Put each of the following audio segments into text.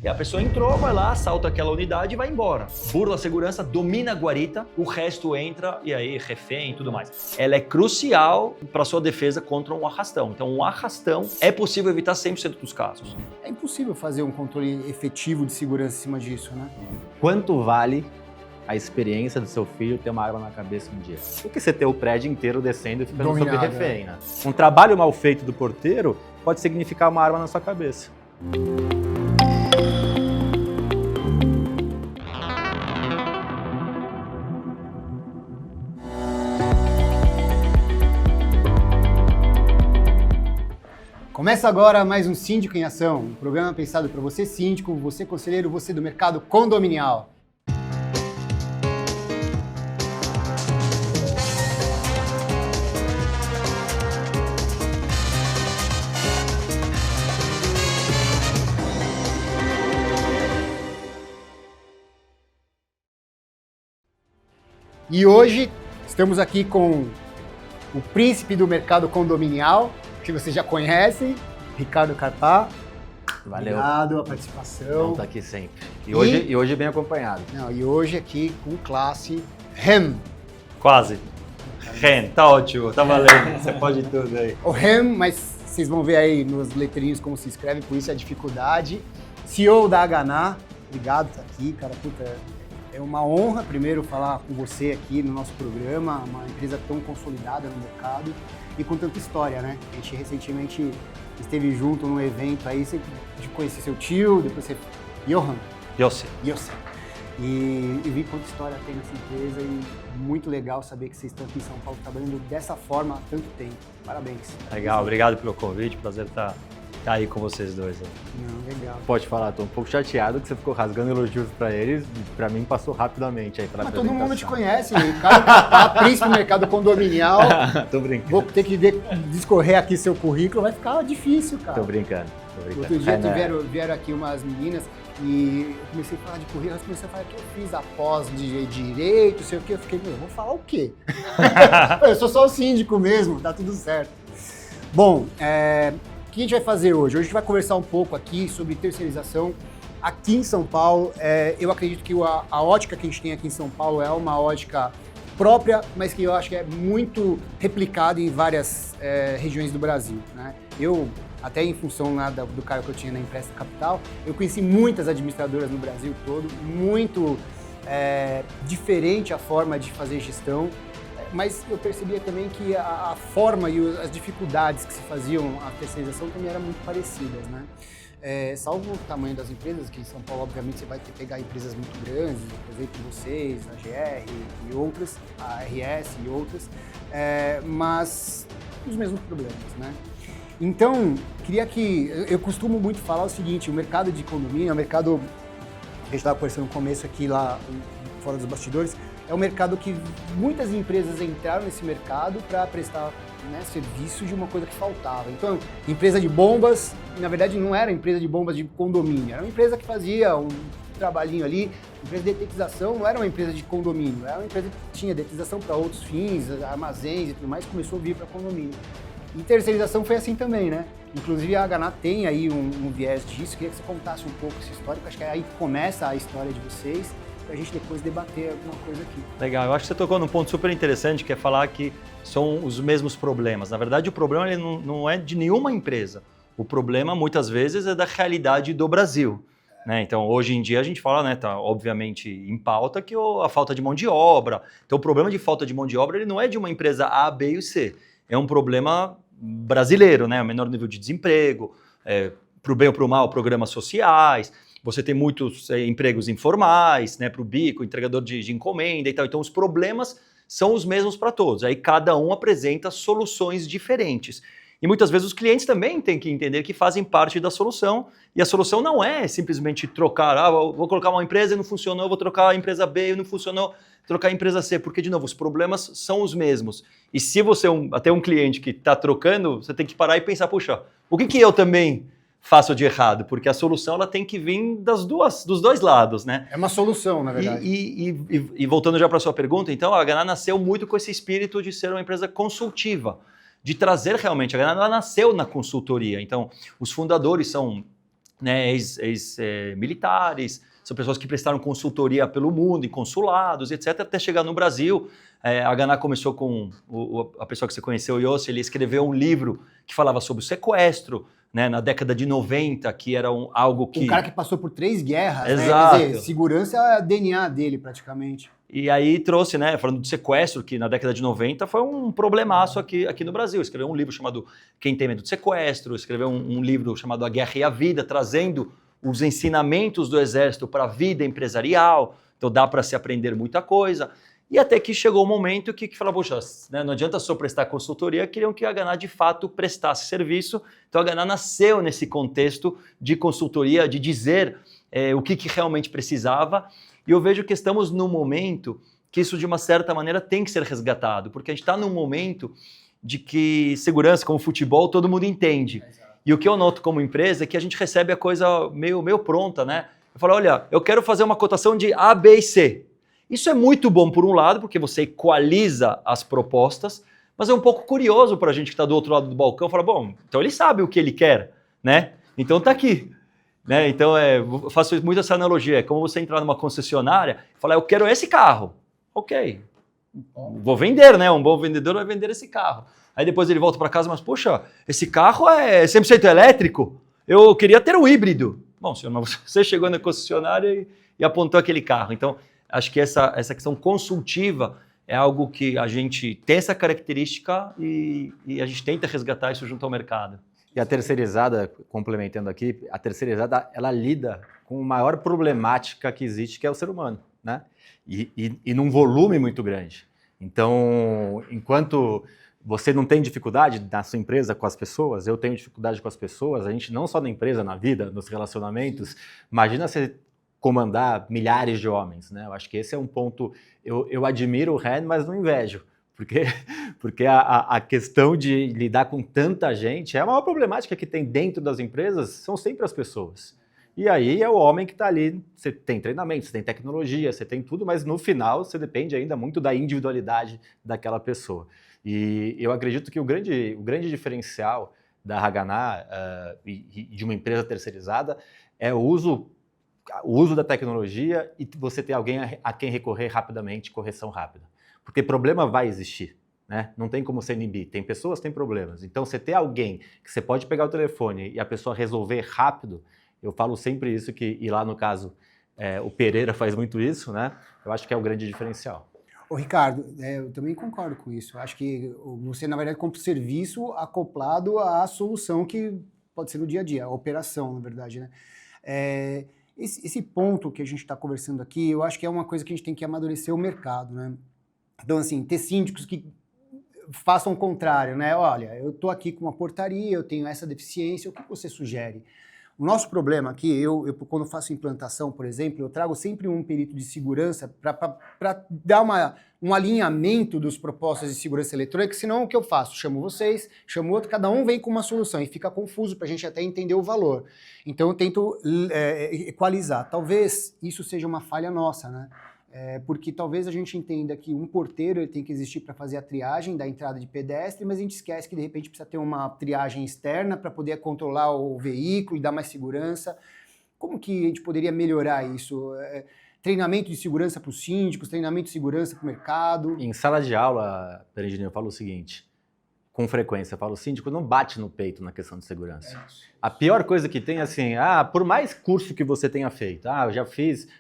E a pessoa entrou, vai lá, assalta aquela unidade e vai embora. Burla a segurança, domina a guarita, o resto entra e aí refém e tudo mais. Ela é crucial para sua defesa contra um arrastão. Então, um arrastão é possível evitar 100% dos casos. É impossível fazer um controle efetivo de segurança em cima disso, né? Quanto vale a experiência do seu filho ter uma arma na cabeça um dia? Do que você ter o prédio inteiro descendo e ficando sob refém, né? Um trabalho mal feito do porteiro pode significar uma arma na sua cabeça. Começa agora mais um Síndico em Ação, um programa pensado para você síndico, você conselheiro, você do mercado condominial. E hoje estamos aqui com o príncipe do mercado condominial, que vocês já conhecem, Ricardo Carpá. Valeu. Obrigado pela participação. Vamos estar aqui sempre. E hoje bem acompanhado. Não, e hoje aqui com classe Rem. Quase. Ren, tá ótimo, tá valendo. Você pode tudo aí. O Rem, mas vocês vão ver aí nos letrinhos como se escreve, por isso é a dificuldade. CEO da Hana, obrigado por estar aqui, cara. Puta, é uma honra primeiro falar com você aqui no nosso programa, uma empresa tão consolidada no mercado e com tanta história, né? A gente recentemente esteve junto num evento aí, você conheci seu tio, depois você... Johan. Yossi. E vi quanta história tem nessa empresa e muito legal saber que vocês estão aqui em São Paulo trabalhando dessa forma há tanto tempo. Parabéns. Legal, obrigado pelo convite, prazer estar aí com vocês dois. Não, legal. Pode falar, tô um pouco chateado que você ficou rasgando elogios pra eles, pra mim passou rapidamente aí pela Mas todo apresentação. mundo te conhece, Ricardo Carpá, príncipe do mercado condominial. Tô brincando. Vou ter que discorrer aqui seu currículo, vai ficar difícil, cara. Tô brincando. Outro dia vieram aqui umas meninas e eu comecei a falar de currículo, elas começaram a falar que eu fiz a pós de direito, sei o que, eu fiquei, vou falar o quê? Eu sou só o síndico mesmo, tá tudo certo. Bom, o que a gente vai fazer hoje? Hoje a gente vai conversar um pouco aqui sobre terceirização aqui em São Paulo. Eu acredito que a ótica que a gente tem aqui em São Paulo é uma ótica própria, mas que eu acho que é muito replicada em várias regiões do Brasil, né? Eu, até em função do cargo que eu tinha na Empresta Capital, eu conheci muitas administradoras no Brasil todo, muito diferente a forma de fazer gestão, mas eu percebia também que a forma e as dificuldades que se faziam a terceirização também eram muito parecidas, né? Salvo o tamanho das empresas, que em São Paulo, obviamente, você vai ter que pegar empresas muito grandes, por exemplo, vocês, a GR e outras, a RS e outras, mas os mesmos problemas, né? Então, eu costumo muito falar o seguinte, o mercado de condomínio, é um mercado, a gente estava conversando no começo aqui lá, fora dos bastidores, é um mercado que muitas empresas entraram nesse mercado para prestar serviço de uma coisa que faltava. Então, empresa de bombas, na verdade não era empresa de bombas de condomínio, era uma empresa que fazia um trabalhinho ali. Empresa de detetização não era uma empresa de condomínio, era uma empresa que tinha detetização para outros fins, armazéns e tudo mais, começou a vir para condomínio. E terceirização foi assim também, né? Inclusive a Hana tem aí um viés disso, queria que você contasse um pouco essa história, porque acho que é aí que começa a história de vocês, pra gente depois debater alguma coisa aqui. Legal, eu acho que você tocou num ponto super interessante, que é falar que são os mesmos problemas. Na verdade, o problema ele não é de nenhuma empresa. O problema, muitas vezes, é da realidade do Brasil. Né? Então, hoje em dia, a gente fala, né, tá obviamente em pauta, que a falta de mão de obra. Então, o problema de falta de mão de obra ele não é de uma empresa A, B e C. É um problema brasileiro, né? O menor nível de desemprego, para o bem ou para o mal, programas sociais. Você tem muitos empregos informais, né, para o bico, entregador de encomenda e tal. Então, os problemas são os mesmos para todos. Aí, cada um apresenta soluções diferentes. E muitas vezes os clientes também têm que entender que fazem parte da solução. E a solução não é simplesmente trocar, vou colocar uma empresa e não funcionou, vou trocar a empresa B e não funcionou, trocar a empresa C. Porque, de novo, os problemas são os mesmos. E se você até um cliente que está trocando, você tem que parar e pensar, puxa, o que eu também faço de errado? Porque a solução ela tem que vir dos dois lados, né? É uma solução, na verdade. E voltando já para a sua pergunta, então, a Hana nasceu muito com esse espírito de ser uma empresa consultiva, de trazer realmente, a Hana nasceu na consultoria. Então, os fundadores são né, ex-militares, são pessoas que prestaram consultoria pelo mundo, em consulados, etc., até chegar no Brasil. A Haganah começou com a pessoa que você conheceu, o Yossi, ele escreveu um livro que falava sobre o sequestro, né, na década de 90, que era algo que... Um cara que passou por 3 guerras, Exato. né? Quer dizer, segurança é o DNA dele, praticamente. E aí trouxe, né, falando de sequestro, que na década de 90 foi um problemaço aqui no Brasil. Escreveu um livro chamado Quem Tem Medo de Sequestro, escreveu um livro chamado A Guerra e a Vida, trazendo os ensinamentos do Exército para a vida empresarial. Então dá para se aprender muita coisa. E até que chegou o momento que falou, poxa, né, não adianta só prestar consultoria, queriam que a Haganah de fato prestasse serviço. Então a Haganah nasceu nesse contexto de consultoria, de dizer o que realmente precisava. E eu vejo que estamos num momento que isso, de uma certa maneira, tem que ser resgatado, porque a gente está num momento de que segurança, como futebol, todo mundo entende. E o que eu noto como empresa é que a gente recebe a coisa meio pronta, né? Eu falo, olha, eu quero fazer uma cotação de A, B e C. Isso é muito bom por um lado, porque você equaliza as propostas, mas é um pouco curioso para a gente que está do outro lado do balcão, falar, bom, então ele sabe o que ele quer, né? Então está aqui. Né? Então, eu faço muito essa analogia, é como você entrar numa concessionária e falar, eu quero esse carro. Ok, vou vender, né? Um bom vendedor vai vender esse carro. Aí depois ele volta para casa, mas poxa, esse carro é 100% elétrico, eu queria ter um híbrido. Bom, senhor, mas você chegou na concessionária e apontou aquele carro. Então, acho que essa questão consultiva é algo que a gente tem essa característica e a gente tenta resgatar isso junto ao mercado. E a terceirizada, complementando aqui, a terceirizada, ela lida com a maior problemática que existe, que é o ser humano, né? E num volume muito grande. Então, enquanto você não tem dificuldade na sua empresa com as pessoas, eu tenho dificuldade com as pessoas, a gente não só na empresa, na vida, nos relacionamentos, imagina você comandar milhares de homens, né? Eu acho que esse é um ponto, eu admiro o Ren, mas não invejo. Porque a questão de lidar com tanta gente, a maior problemática que tem dentro das empresas são sempre as pessoas. E aí é o homem que está ali, você tem treinamento, você tem tecnologia, você tem tudo, mas no final você depende ainda muito da individualidade daquela pessoa. E eu acredito que o grande diferencial da Haganah e de uma empresa terceirizada é o uso da tecnologia e você ter alguém a quem recorrer rapidamente, correção rápida. Porque problema vai existir, né? Não tem como se inibir. Tem pessoas, tem problemas. Então, você ter alguém que você pode pegar o telefone e a pessoa resolver rápido, eu falo sempre isso, e lá no caso, o Pereira faz muito isso, né? Eu acho que é o grande diferencial. Ô, Ricardo, eu também concordo com isso. Eu acho que você, na verdade, compra o serviço acoplado à solução que pode ser no dia a dia, a operação, na verdade, né? Esse ponto que a gente está conversando aqui, eu acho que é uma coisa que a gente tem que amadurecer o mercado, né? Então, assim, ter síndicos que façam o contrário, né? Olha, eu estou aqui com uma portaria, eu tenho essa deficiência, o que você sugere? O nosso problema aqui, eu quando faço implantação, por exemplo, eu trago sempre um perito de segurança para dar um alinhamento dos propostas de segurança eletrônica, senão o que eu faço? Chamo vocês, chamo outro, cada um vem com uma solução e fica confuso para a gente até entender o valor. Então eu tento equalizar. Talvez isso seja uma falha nossa, né? Porque talvez a gente entenda que um porteiro ele tem que existir para fazer a triagem da entrada de pedestre, mas a gente esquece que de repente precisa ter uma triagem externa para poder controlar o veículo e dar mais segurança. Como que a gente poderia melhorar isso? Treinamento de segurança para os síndicos, treinamento de segurança para o mercado? Em sala de aula, Perengini, eu falo o seguinte, com frequência, eu falo, síndico não bate no peito na questão de segurança. A pior coisa que tem é assim, por mais curso que você tenha feito,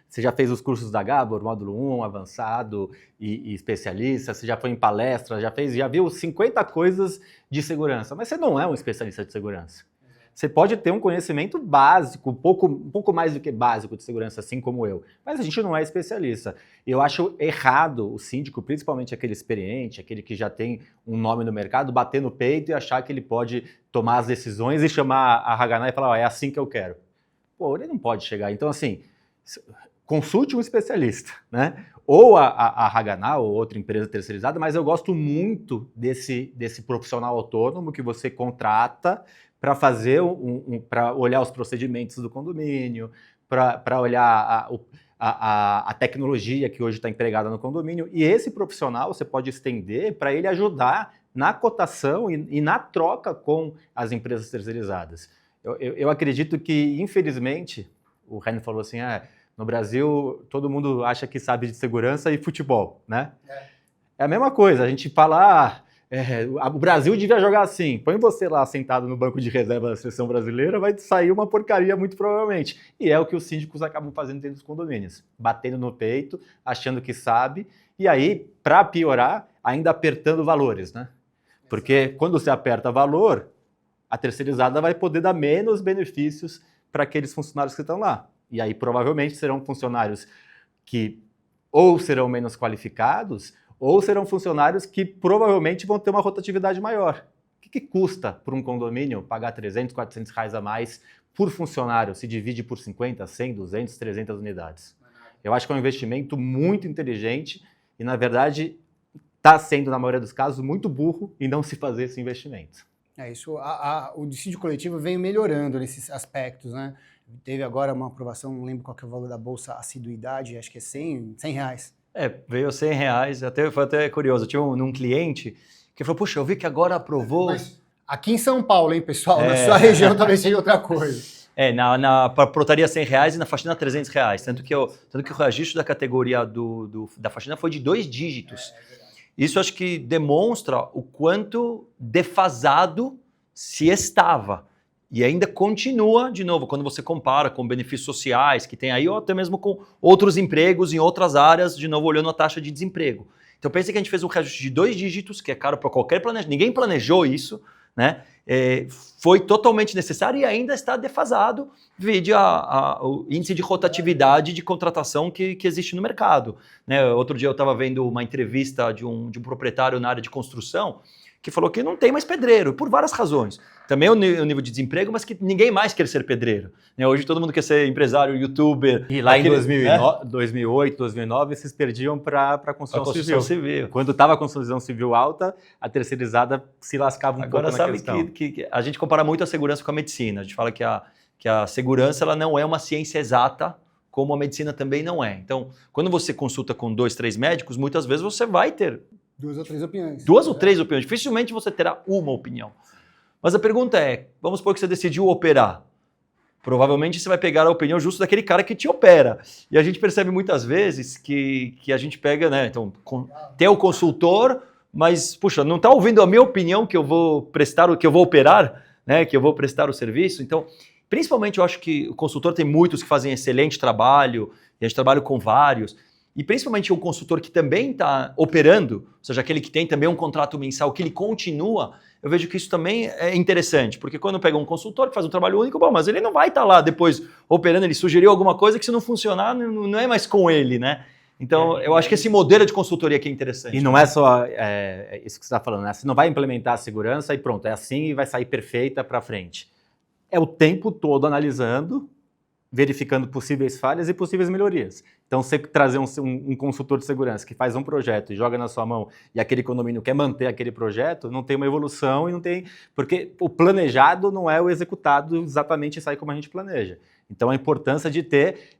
você já fez os cursos da Gabor, módulo 1, avançado e especialista, você já foi em palestra, já viu 50 coisas de segurança, mas você não é um especialista de segurança. Você pode ter um conhecimento básico, um pouco mais do que básico de segurança, assim como eu, mas a gente não é especialista. Eu acho errado o síndico, principalmente aquele experiente, aquele que já tem um nome no mercado, bater no peito e achar que ele pode tomar as decisões e chamar a Haganah e falar, é assim que eu quero. Pô, ele não pode chegar. Então, assim, consulte um especialista, né? Ou a Haganah ou outra empresa terceirizada, mas eu gosto muito desse profissional autônomo que você contrata para fazer para olhar os procedimentos do condomínio, para olhar a tecnologia que hoje está empregada no condomínio. E esse profissional você pode estender para ele ajudar na cotação e na troca com as empresas terceirizadas. Eu acredito que, infelizmente, o Renan falou assim, no Brasil todo mundo acha que sabe de segurança e futebol, né? É a mesma coisa, a gente fala, o Brasil devia jogar assim, põe você lá sentado no banco de reserva da seleção brasileira, vai sair uma porcaria muito provavelmente. E é o que os síndicos acabam fazendo dentro dos condomínios, batendo no peito, achando que sabe, e aí, para piorar, ainda apertando valores, né? Porque quando você aperta valor, a terceirizada vai poder dar menos benefícios para aqueles funcionários que estão lá. E aí, provavelmente, serão funcionários que ou serão menos qualificados, ou serão funcionários que provavelmente vão ter uma rotatividade maior. O que custa para um condomínio pagar 300, 400 reais a mais por funcionário, se divide por 50, 100, 200, 300 unidades? Eu acho que é um investimento muito inteligente e, na verdade, está sendo, na maioria dos casos, muito burro em não se fazer esse investimento. Isso, o dissídio coletivo vem melhorando nesses aspectos, né? Teve agora uma aprovação, não lembro qual que é o valor da bolsa assiduidade, acho que é 100 reais. Veio 100 reais, foi até curioso. Eu tinha um cliente que falou, puxa, eu vi que agora aprovou... Mas aqui em São Paulo, hein, pessoal? Na sua região talvez seja outra coisa. Na portaria 100 reais e na faxina 300 reais. Tanto que o registro da categoria da faxina foi de 2 dígitos. Isso acho que demonstra o quanto defasado se estava. E ainda continua, de novo, quando você compara com benefícios sociais que tem aí, ou até mesmo com outros empregos em outras áreas, de novo, olhando a taxa de desemprego. Então, pense que a gente fez um reajuste de 2 dígitos, que é caro para qualquer planejamento. Ninguém planejou isso, né? Foi totalmente necessário e ainda está defasado, vide o índice de rotatividade de contratação que existe no mercado. Né? Outro dia eu estava vendo uma entrevista de um proprietário na área de construção, que falou que não tem mais pedreiro, por várias razões. Também o nível de desemprego, mas que ninguém mais quer ser pedreiro. Né? Hoje todo mundo quer ser empresário, youtuber. E lá em 2008, 2009, vocês perdiam para a construção civil. Quando estava a construção civil alta, a terceirizada se lascava pouco na questão. Agora sabe que a gente compara muito a segurança com a medicina. A gente fala que a segurança ela não é uma ciência exata, como a medicina também não é. Então, quando você consulta com 2, 3 médicos, muitas vezes você vai ter 2 ou 3 opiniões. 2 ou 3 opiniões. Dificilmente você terá uma opinião. Mas a pergunta é, vamos supor que você decidiu operar. Provavelmente você vai pegar a opinião justo daquele cara que te opera. E a gente percebe muitas vezes que a gente pega, né? Então, tem o consultor, mas, puxa, não está ouvindo a minha opinião que eu vou prestar, que eu vou operar, né? Que eu vou prestar o serviço. Então, principalmente eu acho que o consultor tem muitos que fazem excelente trabalho, e a gente trabalha com vários. E principalmente um consultor que também está operando, ou seja, aquele que tem também um contrato mensal, que ele continua, eu vejo que isso também é interessante, porque quando pega um consultor que faz um trabalho único, bom, mas ele não vai estar lá depois operando, ele sugeriu alguma coisa que se não funcionar, não é mais com ele, né? Então, eu acho que esse modelo de consultoria aqui é interessante. E não é só isso que você está falando, né? Você não vai implementar a segurança e pronto, é assim e vai sair perfeita para frente. É o tempo todo analisando, verificando possíveis falhas e possíveis melhorias. Então, você trazer um consultor de segurança que faz um projeto e joga na sua mão e aquele condomínio quer manter aquele projeto, não tem uma evolução e não tem... Porque o planejado não é o executado exatamente sair como a gente planeja. Então, a importância de ter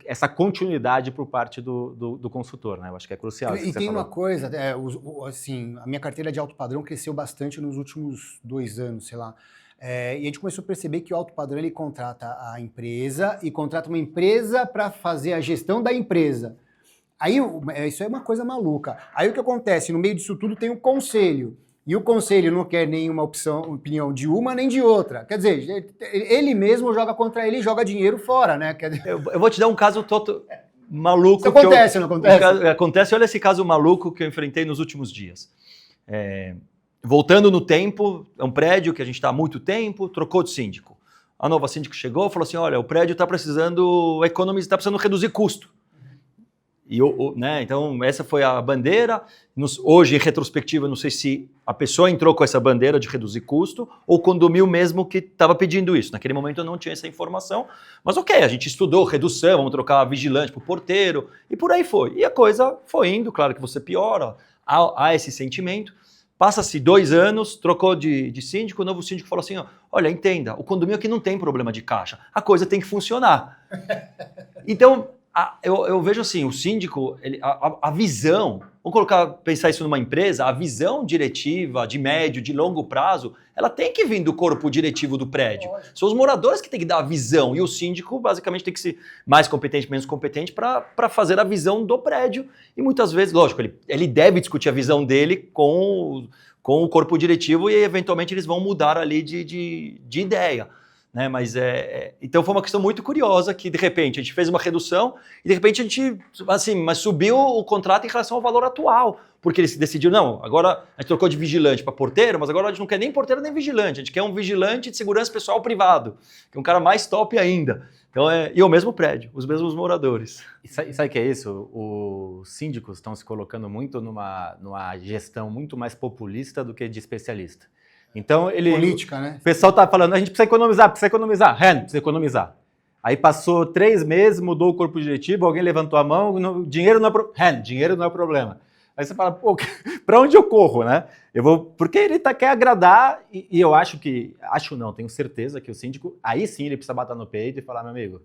essa continuidade por parte do consultor, né? Eu acho que é crucial. E tem uma coisa, assim, a minha carteira de alto padrão cresceu bastante nos últimos 2 anos, sei lá. E a gente começou a perceber que o alto padrão ele contrata a empresa e contrata uma empresa para fazer a gestão da empresa. Aí isso é uma coisa maluca. Aí o que acontece? No meio disso tudo tem um conselho. E o conselho não quer nenhuma opinião de uma nem de outra. Quer dizer, ele mesmo joga contra ele e joga dinheiro fora, né? Quer dizer... Eu vou te dar um caso maluco. Isso acontece, não acontece? Acontece, olha esse caso maluco que eu enfrentei nos últimos dias. Voltando no tempo, é um prédio que a gente está há muito tempo, trocou de síndico. A nova síndico chegou e falou assim, olha, o prédio está precisando economizar, está precisando reduzir custo. E né, então, essa foi a bandeira. Hoje, em retrospectiva, não sei se a pessoa entrou com essa bandeira de reduzir custo ou o condomínio mesmo que estava pedindo isso. Naquele momento eu não tinha essa informação, mas ok, a gente estudou redução, vamos trocar vigilante para o porteiro, e por aí foi. E a coisa foi indo, claro que você piora, há esse sentimento. Passa-se 2 anos, trocou de síndico, o novo síndico falou assim, olha, entenda, o condomínio aqui não tem problema de caixa, a coisa tem que funcionar. Então, eu vejo assim, o síndico, a visão pensar isso numa empresa, a visão diretiva de médio, de longo prazo, ela tem que vir do corpo diretivo do prédio. São os moradores que têm que dar a visão e o síndico basicamente tem que ser mais competente, menos competente para fazer a visão do prédio. E muitas vezes, lógico, ele deve discutir a visão dele com o corpo diretivo e eventualmente eles vão mudar ali de ideia. Né? Mas então foi uma questão muito curiosa que de repente a gente fez uma redução e de repente a gente mas subiu o contrato em relação ao valor atual, porque eles decidiram, não, agora a gente trocou de vigilante para porteiro, mas agora a gente não quer nem porteiro nem vigilante, a gente quer um vigilante de segurança pessoal privado, que é um cara mais top ainda. Então e o mesmo prédio, os mesmos moradores. E sabe o que é isso? Os síndicos estão se colocando muito numa gestão muito mais populista do que de especialista. Então, política, né? O pessoal tá falando, a gente precisa economizar. Precisa economizar. Aí passou 3 meses, mudou o corpo diretivo, alguém levantou a mão, dinheiro não é o problema. Aí você fala, pô, para onde eu corro, né? Porque ele quer agradar e eu tenho certeza que o síndico, aí sim ele precisa bater no peito e falar, meu amigo,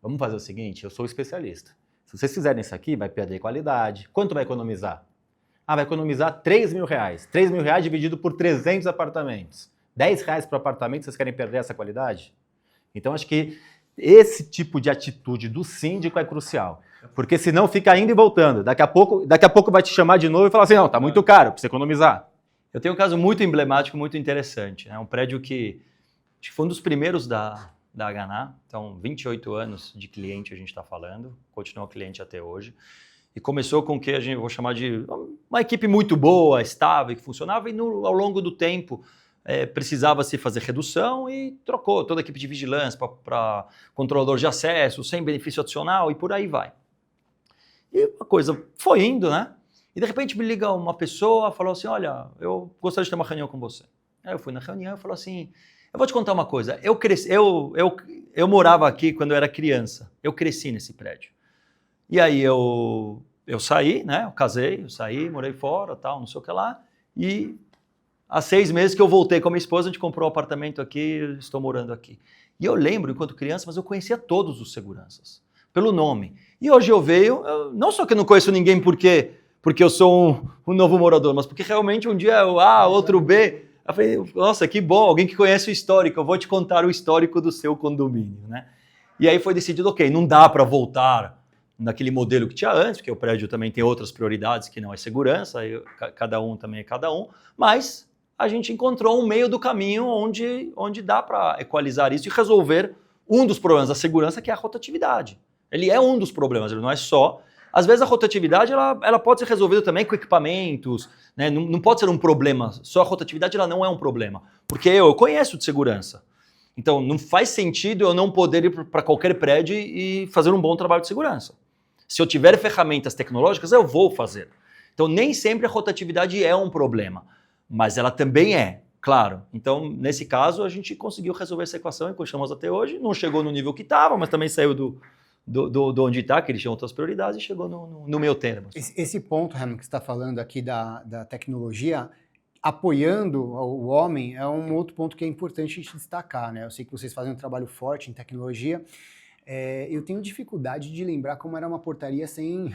vamos fazer o seguinte, eu sou especialista. Se vocês fizerem isso aqui, vai perder qualidade. Quanto vai economizar? Vai economizar R$3.000. R$3.000 dividido por 300 apartamentos. R$10 por apartamento, vocês querem perder essa qualidade? Então, acho que esse tipo de atitude do síndico é crucial. Porque senão fica indo e voltando. Daqui a pouco vai te chamar de novo e falar assim, não, tá muito caro, precisa economizar. Eu tenho um caso muito emblemático, muito interessante. É um prédio que acho que foi um dos primeiros da Hana. Então, 28 anos de cliente a gente está falando. Continua cliente até hoje. E começou com o que eu vou chamar de uma equipe muito boa, estável, que funcionava, e ao longo do tempo precisava se fazer redução e trocou toda a equipe de vigilância para controlador de acesso, sem benefício adicional e por aí vai. E a coisa foi indo, né? E de repente me liga uma pessoa, falou assim, olha, eu gostaria de ter uma reunião com você. Aí eu fui na reunião e falou assim, eu vou te contar uma coisa, eu morava aqui quando eu era criança, eu cresci nesse prédio. E aí eu saí, né? Eu casei, morei fora, tal, não sei o que lá. E há 6 meses que eu voltei com a minha esposa, a gente comprou um apartamento aqui, estou morando aqui. E eu lembro, enquanto criança, mas eu conhecia todos os seguranças, pelo nome. E hoje eu vejo, não só que eu não conheço ninguém porque eu sou um novo morador, mas porque realmente um dia eu A, outro B. Eu falei, nossa, que bom, alguém que conhece o histórico, eu vou te contar o histórico do seu condomínio, né? E aí foi decidido, ok, não dá para voltar naquele modelo que tinha antes, porque o prédio também tem outras prioridades que não é segurança, cada um também é cada um, mas a gente encontrou um meio do caminho onde dá para equalizar isso e resolver um dos problemas da segurança, que é a rotatividade. Ele é um dos problemas, ele não é só. Às vezes a rotatividade ela pode ser resolvida também com equipamentos, né? Não pode ser um problema, só a rotatividade ela não é um problema, porque eu conheço de segurança. Então não faz sentido eu não poder ir para qualquer prédio e fazer um bom trabalho de segurança. Se eu tiver ferramentas tecnológicas, eu vou fazer. Então, nem sempre a rotatividade é um problema, mas ela também é, claro. Então, nesse caso, a gente conseguiu resolver essa equação e continuamos até hoje. Não chegou no nível que estava, mas também saiu do onde está, que eles tinham outras prioridades, e chegou no meio termo. Esse ponto, Herman, que você está falando aqui da tecnologia, apoiando o homem, é um outro ponto que é importante a gente destacar, né? Eu sei que vocês fazem um trabalho forte em tecnologia. Eu tenho dificuldade de lembrar como era uma portaria sem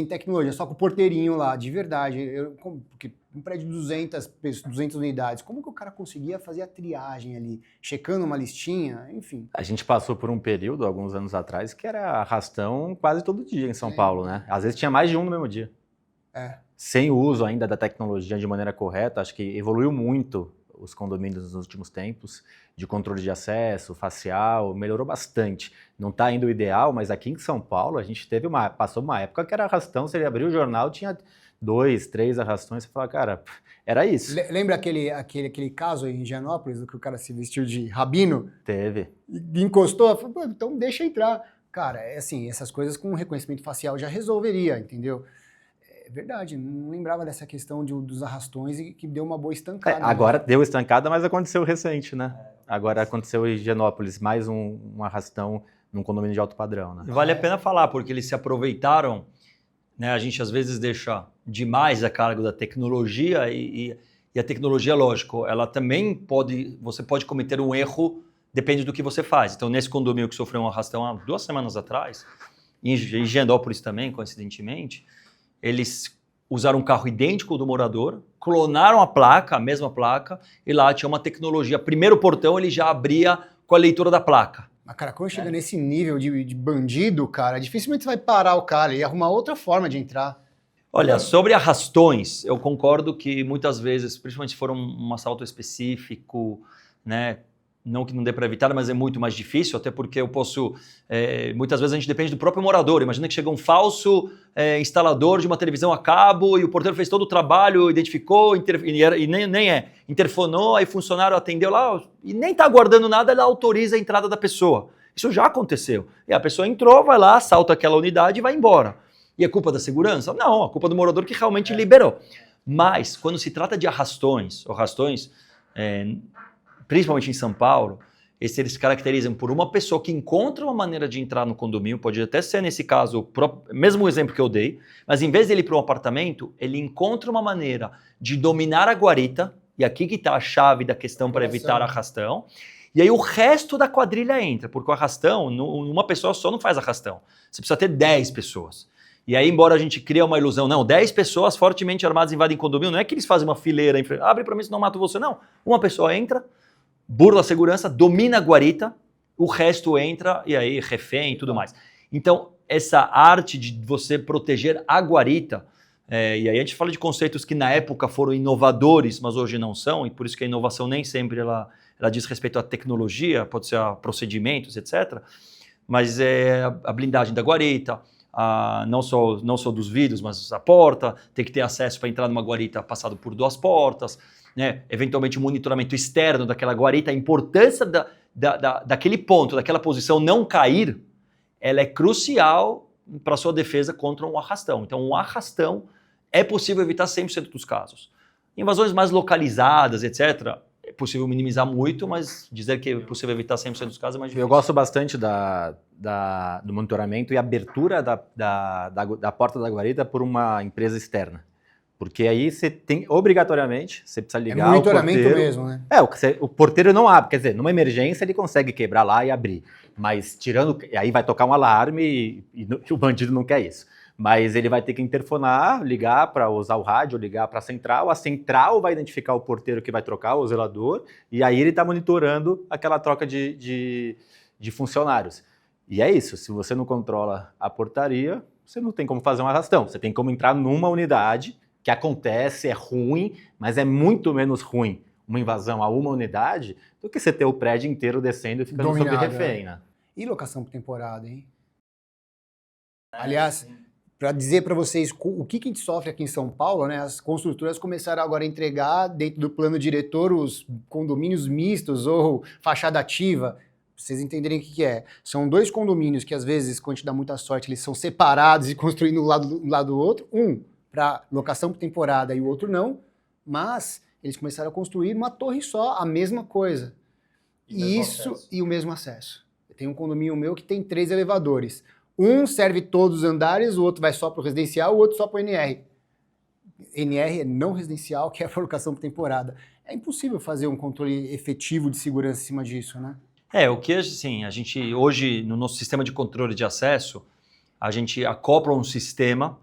tecnologia, só com o porteirinho lá, de verdade. Porque um prédio de 200 unidades, como que o cara conseguia fazer a triagem ali, checando uma listinha, enfim. A gente passou por um período, alguns anos atrás, que era arrastão quase todo dia em São Paulo, né? Às vezes tinha mais de um no mesmo dia. Sem o uso ainda da tecnologia de maneira correta, acho que evoluiu muito os condomínios nos últimos tempos, de controle de acesso, facial, melhorou bastante. Não está ainda o ideal, mas aqui em São Paulo a gente passou uma época que era arrastão, você abria o jornal, tinha 2, 3 arrastões, você fala, cara, era isso. Lembra aquele caso em Higienópolis, do que o cara se vestiu de rabino? Teve. E encostou, falou, então deixa entrar. Cara, assim, essas coisas com reconhecimento facial já resolveria, entendeu? É verdade, não lembrava dessa questão dos arrastões e que deu uma boa estancada. Agora deu estancada, mas aconteceu recente, né? Agora aconteceu em Higienópolis, mais um arrastão num condomínio de alto padrão, né? Vale a pena falar, porque eles se aproveitaram, né? A gente às vezes deixa demais a cargo da tecnologia e a tecnologia, lógico, ela também você pode cometer um erro, depende do que você faz. Então, nesse condomínio que sofreu um arrastão há 2 semanas atrás, em Higienópolis também, coincidentemente, eles usaram um carro idêntico ao do morador, clonaram a placa, a mesma placa, e lá tinha uma tecnologia. Primeiro portão ele já abria com a leitura da placa. Mas, cara, quando chega nesse nível de bandido, cara, dificilmente você vai parar o cara e arrumar outra forma de entrar. Olha, sobre arrastões, eu concordo que muitas vezes, principalmente se for um assalto específico, né, não que não dê para evitar, mas é muito mais difícil, até porque eu posso... muitas vezes a gente depende do próprio morador. Imagina que chega um falso instalador de uma televisão a cabo e o porteiro fez todo o trabalho, identificou, e nem interfonou, aí o funcionário atendeu lá e nem está aguardando nada, ele autoriza a entrada da pessoa. Isso já aconteceu. E a pessoa entrou, vai lá, assalta aquela unidade e vai embora. E é culpa da segurança? Não, a culpa do morador que realmente liberou. Mas, quando se trata de arrastões, principalmente em São Paulo, eles se caracterizam por uma pessoa que encontra uma maneira de entrar no condomínio, pode até ser nesse caso, mesmo o exemplo que eu dei, mas em vez de ele ir para um apartamento, ele encontra uma maneira de dominar a guarita, e aqui que está a chave da questão para evitar arrastão, e aí o resto da quadrilha entra, porque o arrastão, uma pessoa só não faz arrastão, você precisa ter 10 pessoas. E aí, embora a gente crie uma ilusão, não, 10 pessoas fortemente armadas invadem condomínio, não é que eles fazem uma fileira, abre para mim senão eu mato você, não. Uma pessoa entra, burla a segurança, domina a guarita, o resto entra e aí refém e tudo mais. Então, essa arte de você proteger a guarita, e aí a gente fala de conceitos que na época foram inovadores, mas hoje não são, e por isso que a inovação nem sempre ela diz respeito à tecnologia, pode ser a procedimentos, etc. Mas é a blindagem da guarita, não só dos vidros, mas a porta, tem que ter acesso para entrar numa guarita passado por 2 portas, né? Eventualmente o monitoramento externo daquela guarita, a importância daquele ponto, daquela posição não cair, ela é crucial para a sua defesa contra um arrastão. Então um arrastão é possível evitar 100% dos casos. Invasões mais localizadas, etc., é possível minimizar muito, mas dizer que é possível evitar 100% dos casos é mais difícil. Eu gosto bastante do monitoramento e abertura da porta da guarita por uma empresa externa. Porque aí você tem, obrigatoriamente, você precisa ligar o porteiro. É monitoramento mesmo, né? O porteiro não abre, quer dizer, numa emergência ele consegue quebrar lá e abrir. Mas aí vai tocar um alarme e o bandido não quer isso. Mas ele vai ter que interfonar, ligar para usar o rádio, ligar para a central vai identificar o porteiro que vai trocar, o zelador, e aí ele está monitorando aquela troca de funcionários. E é isso, se você não controla a portaria, você não tem como fazer um arrastão, você tem como entrar numa unidade, que acontece, é ruim, mas é muito menos ruim uma invasão a uma unidade do que você ter o prédio inteiro descendo e ficando sob refém, né? E locação por temporada, hein? Aliás, para dizer para vocês o que a gente sofre aqui em São Paulo, né? As construtoras começaram agora a entregar dentro do plano diretor os condomínios mistos ou fachada ativa. Pra vocês entenderem o que é. São 2 condomínios que às vezes, quando te dá muita sorte, eles são separados e construindo um lado do outro. Um para locação por temporada e o outro não. Mas eles começaram a construir uma torre só, a mesma coisa. E o mesmo acesso. Tem um condomínio meu que tem 3 elevadores. Um serve todos os andares, o outro vai só para o residencial, o outro só para o NR. NR é não residencial, que é a locação por temporada. É impossível fazer um controle efetivo de segurança em cima disso, né? O que assim, a gente hoje, no nosso sistema de controle de acesso, a gente acopla um sistema,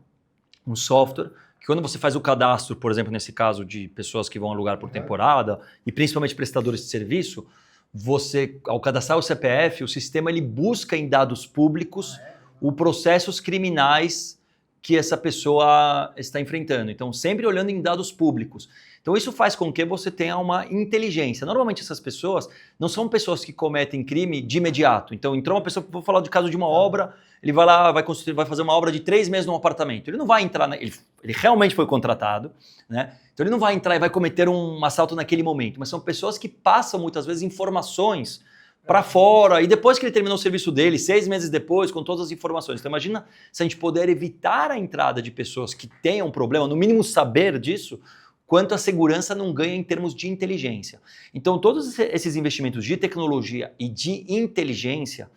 um software, que quando você faz o cadastro, por exemplo, nesse caso de pessoas que vão alugar por temporada, e principalmente prestadores de serviço, você, ao cadastrar o CPF, o sistema ele busca em dados públicos os processos criminais que essa pessoa está enfrentando. Então, sempre olhando em dados públicos. Então, isso faz com que você tenha uma inteligência. Normalmente, essas pessoas não são pessoas que cometem crime de imediato. Então, entrou uma pessoa, vou falar de caso de uma obra, ele vai lá, vai fazer uma obra de 3 meses num apartamento. Ele não vai entrar, ele realmente foi contratado, né? Então, ele não vai entrar e vai cometer um assalto naquele momento. Mas são pessoas que passam, muitas vezes, informações para fora, e depois que ele terminou o serviço dele, 6 meses depois, com todas as informações. Então imagina se a gente puder evitar a entrada de pessoas que tenham problema, no mínimo saber disso, quanto a segurança não ganha em termos de inteligência. Então todos esses investimentos de tecnologia e de inteligência,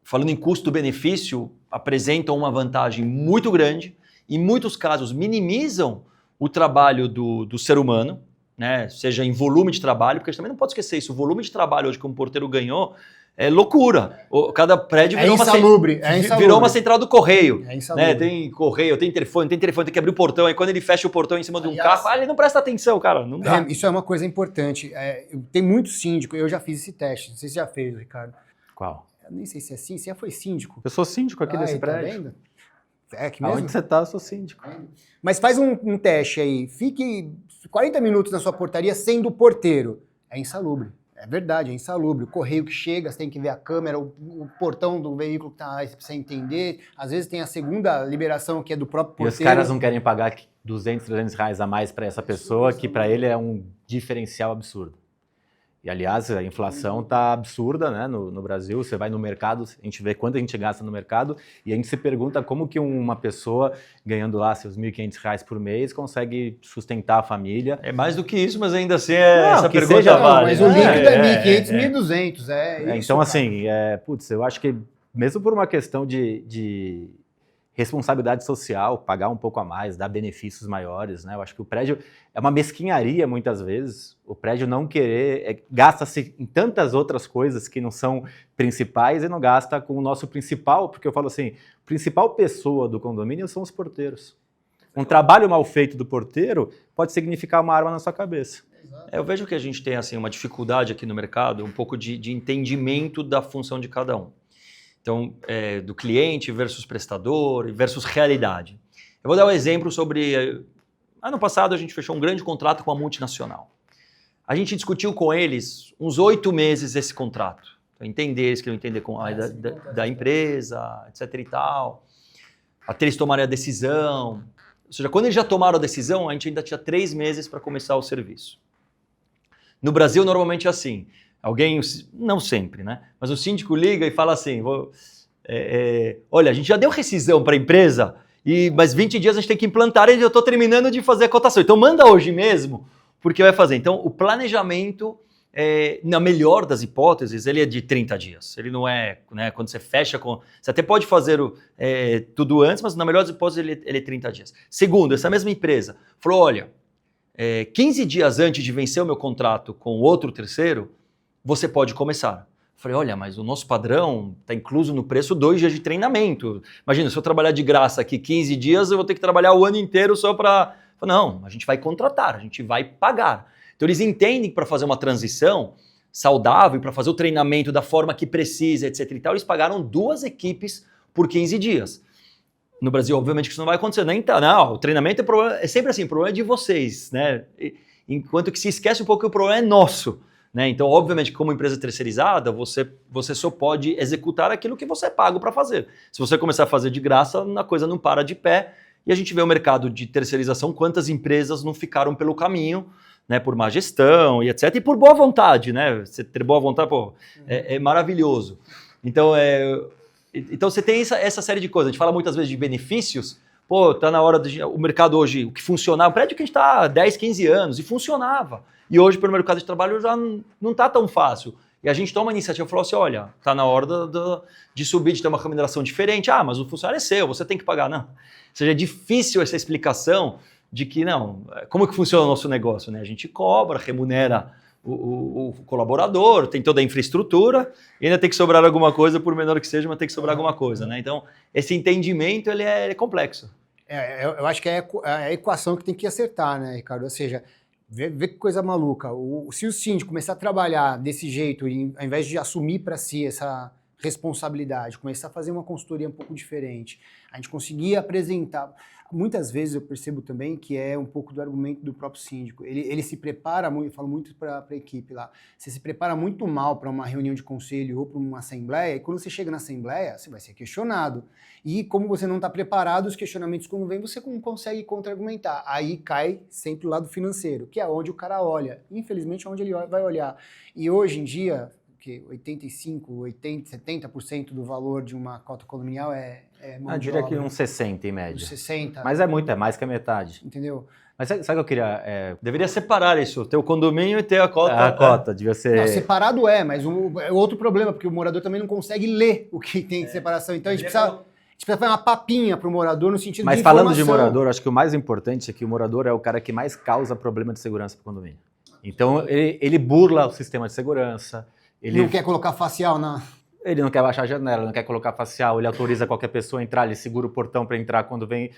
falando em custo-benefício, apresentam uma vantagem muito grande, e em muitos casos minimizam o trabalho do ser humano, né? Seja em volume de trabalho, porque a gente também não pode esquecer isso, o volume de trabalho hoje que um porteiro ganhou, é loucura. Cada prédio virou, virou uma central do correio. É insalubre. Né? Tem correio, tem telefone, tem que abrir o portão. Aí quando ele fecha o portão em cima de um carro, ele não presta atenção, cara. Não dá. Isso é uma coisa importante. Tem muito síndico, eu já fiz esse teste. Não sei se você já fez, Ricardo. Qual? Eu nem sei se é assim, você já foi síndico. Eu sou síndico aqui desse prédio. Tá vendo? É aqui mesmo? Onde você tá, eu sou síndico. Mas faz um teste aí. Fique 40 minutos na sua portaria sendo porteiro. É insalubre. É verdade, é insalubre. O correio que chega, você tem que ver a câmera, o portão do veículo que tá lá, você precisa entender. Às vezes tem a segunda liberação, que é do próprio porteiro. E os caras não querem pagar 200, 300 reais a mais para essa pessoa, que para ele é um diferencial absurdo. E, aliás, a inflação está absurda, né, no Brasil. Você vai no mercado, a gente vê quanto a gente gasta no mercado e a gente se pergunta como que uma pessoa ganhando lá seus R$ 1.500 por mês consegue sustentar a família. É mais do que isso, mas ainda assim essa pergunta seja, vale. Mas o líquido é 1.500, 1.200. Então, assim, eu acho que mesmo por uma questão de responsabilidade social, pagar um pouco a mais, dar benefícios maiores, né? Eu acho que o prédio é uma mesquinharia muitas vezes, o prédio não querer, gasta-se em tantas outras coisas que não são principais e não gasta com o nosso principal, porque eu falo assim, a principal pessoa do condomínio são os porteiros. Um trabalho mal feito do porteiro pode significar uma arma na sua cabeça. Eu vejo que a gente tem assim, uma dificuldade aqui no mercado, um pouco de entendimento da função de cada um. Então, do cliente versus prestador versus realidade. Eu vou dar um exemplo sobre... Ano passado, a gente fechou um grande contrato com uma multinacional. A gente discutiu com eles uns 8 meses esse contrato. Então, eles queriam entender da empresa, etc e tal. Até eles tomarem a decisão. Ou seja, quando eles já tomaram a decisão, a gente ainda tinha 3 meses para começar o serviço. No Brasil, normalmente é assim. Alguém, não sempre, né? Mas o síndico liga e fala assim, olha, a gente já deu rescisão para a empresa, mas 20 dias a gente tem que implantar e eu estou terminando de fazer a cotação. Então manda hoje mesmo, porque vai fazer. Então o planejamento, na melhor das hipóteses, ele é de 30 dias. Ele não é, né, quando você fecha com... Você até pode fazer tudo antes, mas na melhor das hipóteses ele é 30 dias. Segundo, essa mesma empresa falou, olha, 15 dias antes de vencer o meu contrato com outro terceiro, você pode começar. Eu falei, olha, mas o nosso padrão está incluso no preço 2 dias de treinamento. Imagina, se eu trabalhar de graça aqui 15 dias, eu vou ter que trabalhar o ano inteiro só para... Não, a gente vai contratar, a gente vai pagar. Então eles entendem que para fazer uma transição saudável, para fazer o treinamento da forma que precisa, etc e tal, eles pagaram 2 equipes por 15 dias. No Brasil, obviamente, isso não vai acontecer. Não, o treinamento é sempre assim, o problema é de vocês, né? Enquanto que se esquece um pouco que o problema é nosso. Né? Então, obviamente, como empresa terceirizada, você só pode executar aquilo que você é pago para fazer. Se você começar a fazer de graça, a coisa não para de pé. E a gente vê o mercado de terceirização, quantas empresas não ficaram pelo caminho, né, por má gestão e etc. E por boa vontade, né? Você ter boa vontade, é maravilhoso. Então, você tem essa série de coisas. A gente fala muitas vezes de benefícios. Tá na hora o mercado hoje, o que funcionava, um prédio que a gente está há 10, 15 anos e funcionava. E hoje, pelo mercado de trabalho, já não está tão fácil. E a gente toma a iniciativa e falou assim, olha, está na hora de subir, de ter uma remuneração diferente. Ah, mas o funcionário é seu, você tem que pagar. Não. Ou seja, é difícil essa explicação de que, não, como que funciona o nosso negócio? Né? A gente cobra, remunera o colaborador, tem toda a infraestrutura, e ainda tem que sobrar alguma coisa, por menor que seja, mas tem que sobrar alguma coisa. Né? Então, esse entendimento ele é complexo. Eu acho que é a equação que tem que acertar, né, Ricardo? Ou seja, vê que coisa maluca. Se o síndico começar a trabalhar desse jeito, ao invés de assumir para si essa responsabilidade, começar a fazer uma consultoria um pouco diferente, a gente conseguir apresentar... Muitas vezes eu percebo também que é um pouco do argumento do próprio síndico. Ele se prepara muito, eu falo muito para a equipe lá, você se prepara muito mal para uma reunião de conselho ou para uma assembleia, e quando você chega na assembleia, você vai ser questionado. E como você não está preparado, os questionamentos quando vêm, você não consegue contra-argumentar. Aí cai sempre o lado financeiro, que é onde o cara olha. Infelizmente é onde ele vai olhar. E hoje em dia, que 85%, 80%, 70% do valor de uma cota condominial é eu diria que uns 60% em média. Uns 60%. Mas é muito, é mais que a metade. Entendeu? Mas sabe o que eu queria... Deveria separar isso, ter o condomínio e ter a cota. A cota, devia ser... Não, separado mas é outro problema, porque o morador também não consegue ler o que tem de separação. Então a gente precisa fazer uma papinha para o morador no sentido Mas de falando de informação. morador, acho que o mais importante é que o morador é o cara que mais causa problema de segurança para o condomínio. Então ele burla o sistema de segurança, Ele não quer colocar facial na... Ele não quer baixar a janela, não quer colocar facial, ele autoriza qualquer pessoa a entrar, ele segura o portão para entrar quando vem...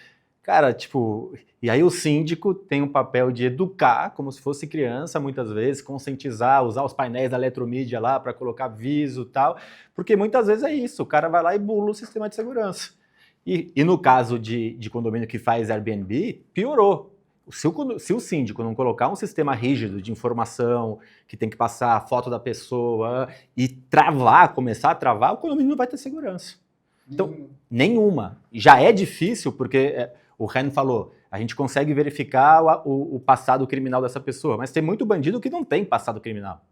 Cara, tipo... E aí o síndico tem um papel de educar, como se fosse criança, muitas vezes, conscientizar, usar os painéis da Eletromídia lá para colocar aviso e tal, porque muitas vezes é isso, o cara vai lá e bula o sistema de segurança. E no caso de condomínio que faz Airbnb, piorou. Se o síndico não colocar um sistema rígido de informação, que tem que passar a foto da pessoa e começar a travar, o condomínio não vai ter segurança. Então, nenhuma. Já é difícil, porque o Ren falou, a gente consegue verificar o passado criminal dessa pessoa, mas tem muito bandido que não tem passado criminal.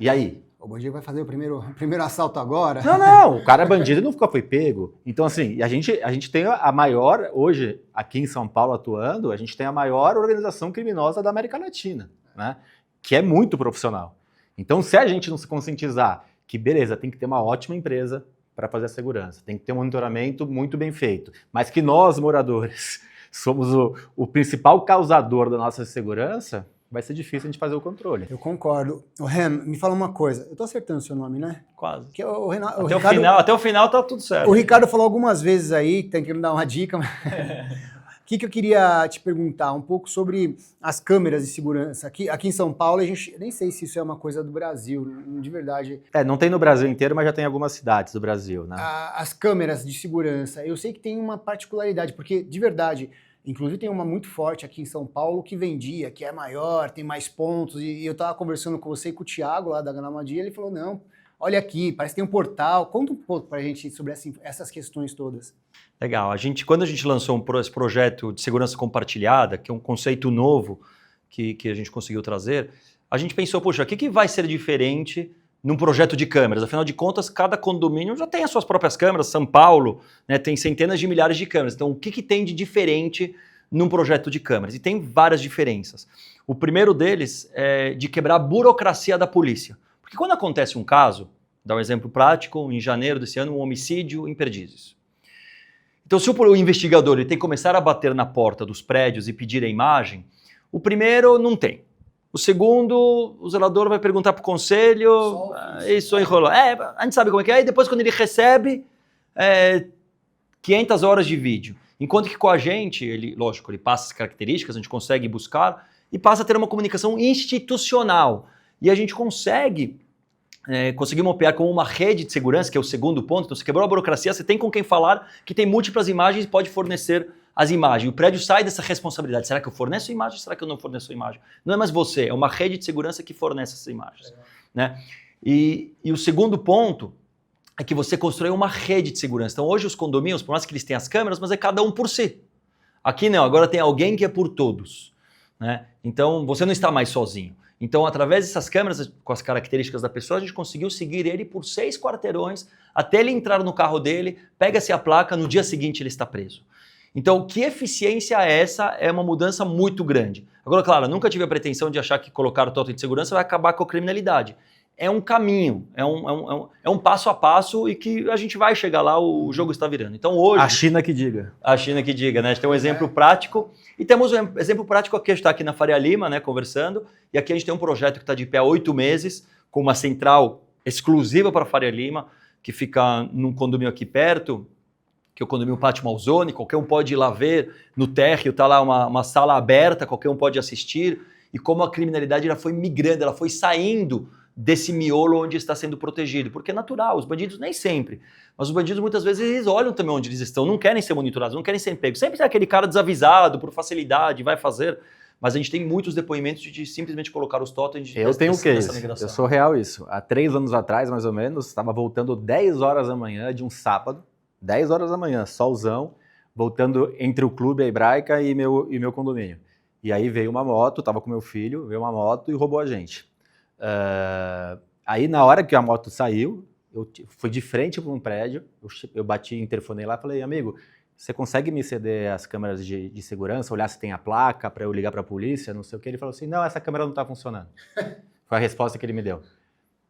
E aí? O bandido vai fazer o primeiro assalto agora? Não, o cara é bandido e nunca foi pego. Então, assim, a gente tem a maior, hoje, aqui em São Paulo atuando, a gente tem a maior organização criminosa da América Latina, né? Que é muito profissional. Então, se a gente não se conscientizar que, beleza, tem que ter uma ótima empresa para fazer a segurança, tem que ter um monitoramento muito bem feito, mas que nós, moradores, somos o principal causador da nossa segurança, vai ser difícil a gente fazer o controle. Eu concordo. O Ren, me fala uma coisa. Eu tô acertando o seu nome, né? Quase. Que o Renato, Até o final tá tudo certo. O Ricardo falou algumas vezes aí, tem que me dar uma dica. Mas... O que eu queria te perguntar? Um pouco sobre as câmeras de segurança. Aqui em São Paulo, a gente nem sei se isso é uma coisa do Brasil, de verdade. Não tem no Brasil inteiro, mas já tem em algumas cidades do Brasil, né? As câmeras de segurança, eu sei que tem uma particularidade, porque, de verdade... Inclusive tem uma muito forte aqui em São Paulo que vendia, que é maior, tem mais pontos. E eu tava conversando com você e com o Thiago lá da Gramadia, ele falou, não, olha aqui, parece que tem um portal. Conta um pouco pra gente sobre essas questões todas. Legal. Quando a gente lançou esse projeto de segurança compartilhada, que é um conceito novo que a gente conseguiu trazer, a gente pensou, poxa, o que vai ser diferente num projeto de câmeras? Afinal de contas, cada condomínio já tem as suas próprias câmeras. São Paulo, né, tem centenas de milhares de câmeras. Então, o que tem de diferente num projeto de câmeras? E tem várias diferenças. O primeiro deles é de quebrar a burocracia da polícia. Porque quando acontece um caso, dá um exemplo prático, em janeiro desse ano, um homicídio em Perdizes. Então, se o investigador ele tem que começar a bater na porta dos prédios e pedir a imagem, o primeiro não tem. O segundo, o zelador vai perguntar para o conselho, isso enrolou. A gente sabe como é que é, e depois quando ele recebe, 500 horas de vídeo. Enquanto que com a gente, ele passa as características, a gente consegue buscar e passa a ter uma comunicação institucional. E a gente conseguimos mapear como uma rede de segurança, que é o segundo ponto. Então, você quebrou a burocracia, você tem com quem falar, que tem múltiplas imagens e pode fornecer as imagens. O prédio sai dessa responsabilidade. Será que eu forneço imagem? Será que eu não forneço imagem? Não é mais você, é uma rede de segurança que fornece essas imagens. Né? E o segundo ponto é que você constrói uma rede de segurança. Então hoje os condomínios, por mais que eles tenham as câmeras, mas é cada um por si. Aqui não, agora tem alguém que é por todos. Né? Então você não está mais sozinho. Então através dessas câmeras, com as características da pessoa, a gente conseguiu seguir ele por 6 quarteirões, até ele entrar no carro dele, pega-se a placa, no dia seguinte ele está preso. Então, que eficiência é essa? É uma mudança muito grande. Agora, claro, nunca tive a pretensão de achar que colocar o totem de segurança vai acabar com a criminalidade. É um caminho, é um passo a passo e que a gente vai chegar lá, o jogo está virando. Então, hoje... A China que diga. A China que diga, né? A gente tem um exemplo prático e temos um exemplo prático aqui, a gente está aqui na Faria Lima, né, conversando, e aqui a gente tem um projeto que está de pé há 8 meses, com uma central exclusiva para a Faria Lima, que fica num condomínio aqui perto, que é o condomínio Pátio Malzone, qualquer um pode ir lá ver, no térreo está lá uma sala aberta, qualquer um pode assistir, e como a criminalidade ela foi migrando, ela foi saindo desse miolo onde está sendo protegido, porque é natural, os bandidos nem sempre, mas os bandidos muitas vezes eles olham também onde eles estão, não querem ser monitorados, não querem ser pegos, sempre tem aquele cara desavisado, por facilidade, vai fazer, mas a gente tem muitos depoimentos de simplesmente colocar os totens Eu tenho o case, eu sou real isso, há 3 anos atrás mais ou menos, estava voltando 10 horas da manhã de um sábado, 10 horas da manhã, solzão, voltando entre o clube, a Hebraica e meu condomínio. E aí veio uma moto, estava com meu filho, veio uma moto e roubou a gente. Aí na hora que a moto saiu, eu fui de frente para um prédio, eu bati, interfonei lá e falei, amigo, você consegue me ceder as câmeras de segurança, olhar se tem a placa para eu ligar para a polícia, não sei o que. Ele falou assim, não, essa câmera não está funcionando. Foi a resposta que ele me deu.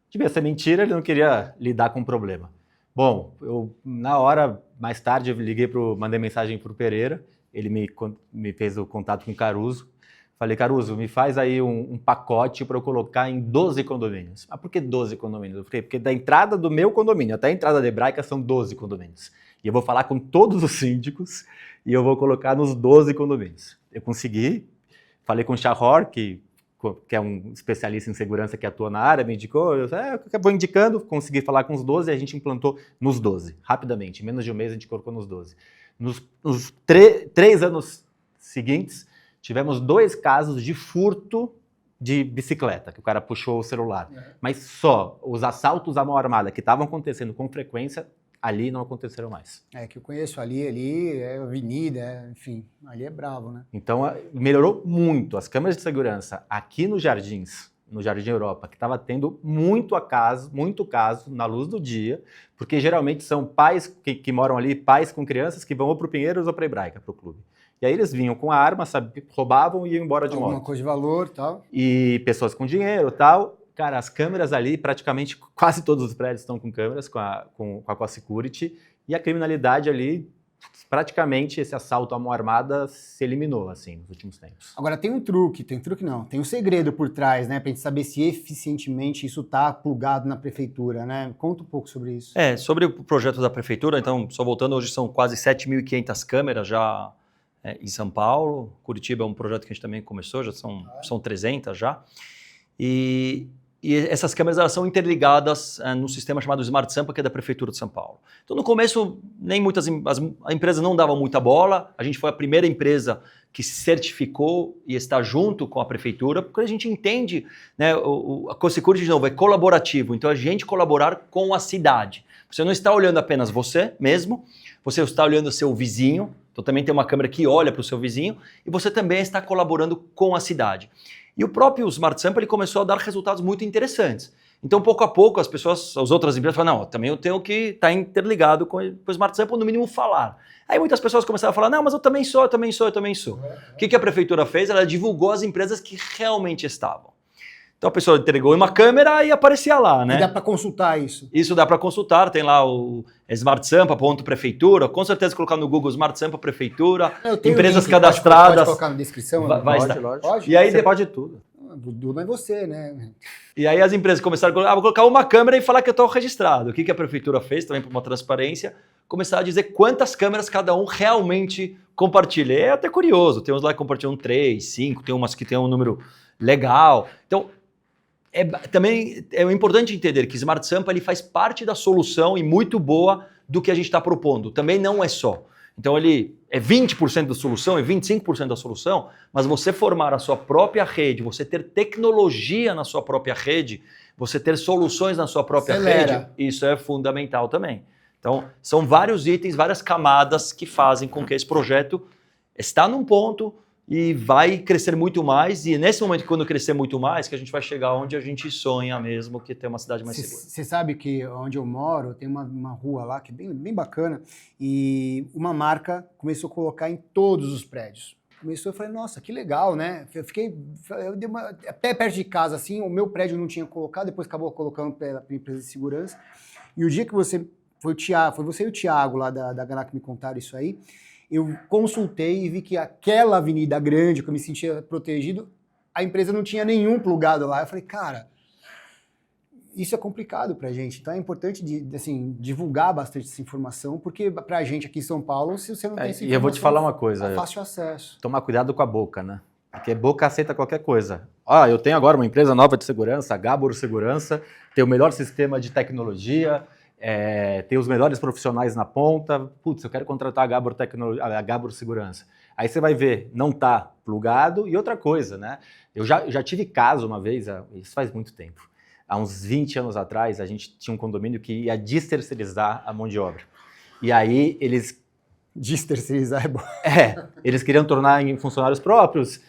Devia ser mentira, ele não queria lidar com o problema. Bom, eu na hora, mais tarde, eu mandei mensagem para o Pereira, ele me fez o contato com o Caruso, Falei, Caruso, me faz aí um pacote para eu colocar em 12 condomínios. Ah, por que 12 condomínios? Eu falei, porque da entrada do meu condomínio até a entrada da Hebraica são 12 condomínios. E eu vou falar com todos os síndicos e eu vou colocar nos 12 condomínios. Eu consegui, falei com o Shahor, que é um especialista em segurança que atua na área, me indicou, eu acabou indicando, consegui falar com os 12 e a gente implantou nos 12, rapidamente. Em menos de um mês a gente colocou nos 12. Nos 3 anos seguintes, tivemos 2 casos de furto de bicicleta, que o cara puxou o celular. Mas só os assaltos à mão armada que estavam acontecendo com frequência, ali não aconteceram mais. Que eu conheço ali é avenida, enfim, ali é bravo, né? Então, melhorou muito. As câmeras de segurança aqui nos Jardins, no Jardim Europa, que estava tendo muito caso na luz do dia, porque geralmente são pais que moram ali, pais com crianças que vão ou para o Pinheiros ou para a Hebraica, para o clube. E aí eles vinham com a arma, roubavam e iam embora de moto. Alguma coisa de valor e tal. E pessoas com dinheiro e tal. Cara, as câmeras ali, praticamente quase todos os prédios estão com câmeras, com a Security, e a criminalidade ali, praticamente esse assalto à mão armada se eliminou, assim, nos últimos tempos. Agora tem um truque não, tem um segredo por trás, né, pra gente saber se eficientemente isso tá plugado na prefeitura, né? Conta um pouco sobre isso. Sobre o projeto da prefeitura, então, só voltando, hoje são quase 7.500 câmeras já em São Paulo. Curitiba é um projeto que a gente também começou, já são 300 já. E essas câmeras elas são interligadas num sistema chamado Smart Sampa, que é da Prefeitura de São Paulo. Então, no começo, as empresas não davam muita bola. A gente foi a primeira empresa que se certificou e está junto com a Prefeitura, porque a gente entende, né, a CoSecurity, de novo, é colaborativo. Então, a gente colaborar com a cidade. Você não está olhando apenas você mesmo, você está olhando o seu vizinho. Então, também tem uma câmera que olha para o seu vizinho e você também está colaborando com a cidade. E o próprio Smart Sampa ele começou a dar resultados muito interessantes. Então, pouco a pouco, as outras empresas falaram, não, também eu tenho que estar interligado com o Smart Sampa, ou no mínimo falar. Aí muitas pessoas começaram a falar, não, mas eu também sou. O que a prefeitura fez? Ela divulgou as empresas que realmente estavam. Então a pessoa entregou uma câmera e aparecia lá, né? E dá para consultar isso? Isso dá para consultar, tem lá o smartsampa.prefeitura, com certeza colocar no Google Smart Sampa Prefeitura, empresas link, cadastradas. Pode colocar na descrição? Pode. E aí você pode tudo. Dudu é você, né? E aí as empresas começaram a colocar, vou colocar uma câmera e falar que eu estou registrado. O que a prefeitura fez, também por uma transparência, começar a dizer quantas câmeras cada um realmente compartilha. É até curioso, tem uns lá que compartilham 3, 5, tem umas que tem um número legal. Então, também é importante entender que Smart Sampa ele faz parte da solução e muito boa do que a gente está propondo. Também não é só. Então ele é 20% da solução, é 25% da solução, mas você formar a sua própria rede, você ter tecnologia na sua própria rede, você ter soluções na sua própria rede, isso é fundamental também. Então são vários itens, várias camadas que fazem com que esse projeto está num ponto e vai crescer muito mais, e nesse momento, quando crescer muito mais, que a gente vai chegar onde a gente sonha mesmo, que é ter uma cidade mais segura. Você sabe que onde eu moro, tem uma rua lá que é bem bacana, e uma marca começou a colocar em todos os prédios. Começou, eu falei, nossa, que legal, né? Eu dei até perto de casa, assim, o meu prédio não tinha colocado, depois acabou colocando pela empresa de segurança, e o dia que você foi você e o Thiago lá da Gana que me contaram isso aí, eu consultei e vi que aquela avenida grande, que eu me sentia protegido, a empresa não tinha nenhum plugado lá. Eu falei, cara, isso é complicado pra gente. Então é importante divulgar bastante essa informação, porque pra gente aqui em São Paulo, se você não tem essa informação... E eu vou te falar uma coisa. É fácil acesso. Tomar cuidado com a boca, né? Porque boca aceita qualquer coisa. Eu tenho agora uma empresa nova de segurança, a Gabor Segurança, tem o melhor sistema de tecnologia... tem os melhores profissionais na ponta, putz, eu quero contratar a Gabor Segurança. Aí você vai ver, não está plugado. E outra coisa, né? Eu já tive caso uma vez, isso faz muito tempo, há uns 20 anos atrás, a gente tinha um condomínio que ia desterceirizar a mão de obra. E aí eles... Desterceirizar é bom. Eles queriam tornar em funcionários próprios,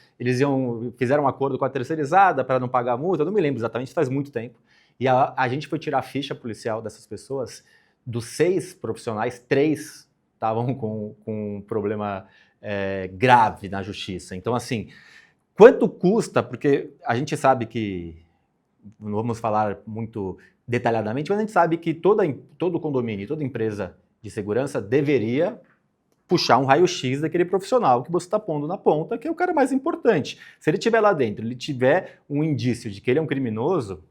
fizeram um acordo com a terceirizada para não pagar a multa, eu não me lembro exatamente, faz muito tempo. E a gente foi tirar a ficha policial dessas pessoas, dos 6 profissionais, 3 estavam com um problema grave na justiça. Então, assim, quanto custa, porque a gente sabe que, não vamos falar muito detalhadamente, mas a gente sabe que todo condomínio, toda empresa de segurança deveria puxar um raio-x daquele profissional que você está pondo na ponta, que é o cara mais importante. Se ele estiver lá dentro, ele tiver um indício de que ele é um criminoso,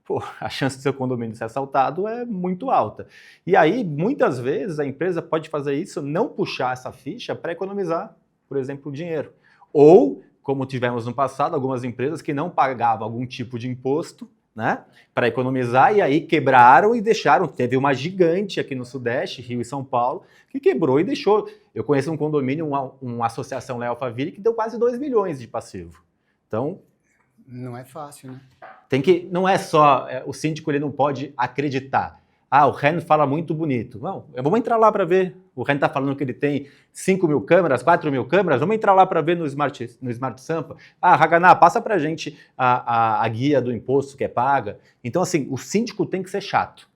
pô, a chance do seu condomínio ser assaltado é muito alta. E aí, muitas vezes, a empresa pode fazer isso, não puxar essa ficha para economizar, por exemplo, o dinheiro. Ou, como tivemos no passado, algumas empresas que não pagavam algum tipo de imposto, né, para economizar, e aí quebraram e deixaram. Teve uma gigante aqui no Sudeste, Rio e São Paulo, que quebrou e deixou. Eu conheço um condomínio, uma associação lá em Alphaville, que deu quase 2 milhões de passivo. Então, não é fácil, né? não é só, o síndico ele não pode acreditar. Ah, o Ren fala muito bonito. Não, vamos entrar lá para ver. O Ren está falando que ele tem 5 mil câmeras, 4 mil câmeras, vamos entrar lá para ver no Smart Sampa. Ah, Haganá, passa para a gente a guia do imposto que é paga. Então, assim, o síndico tem que ser chato.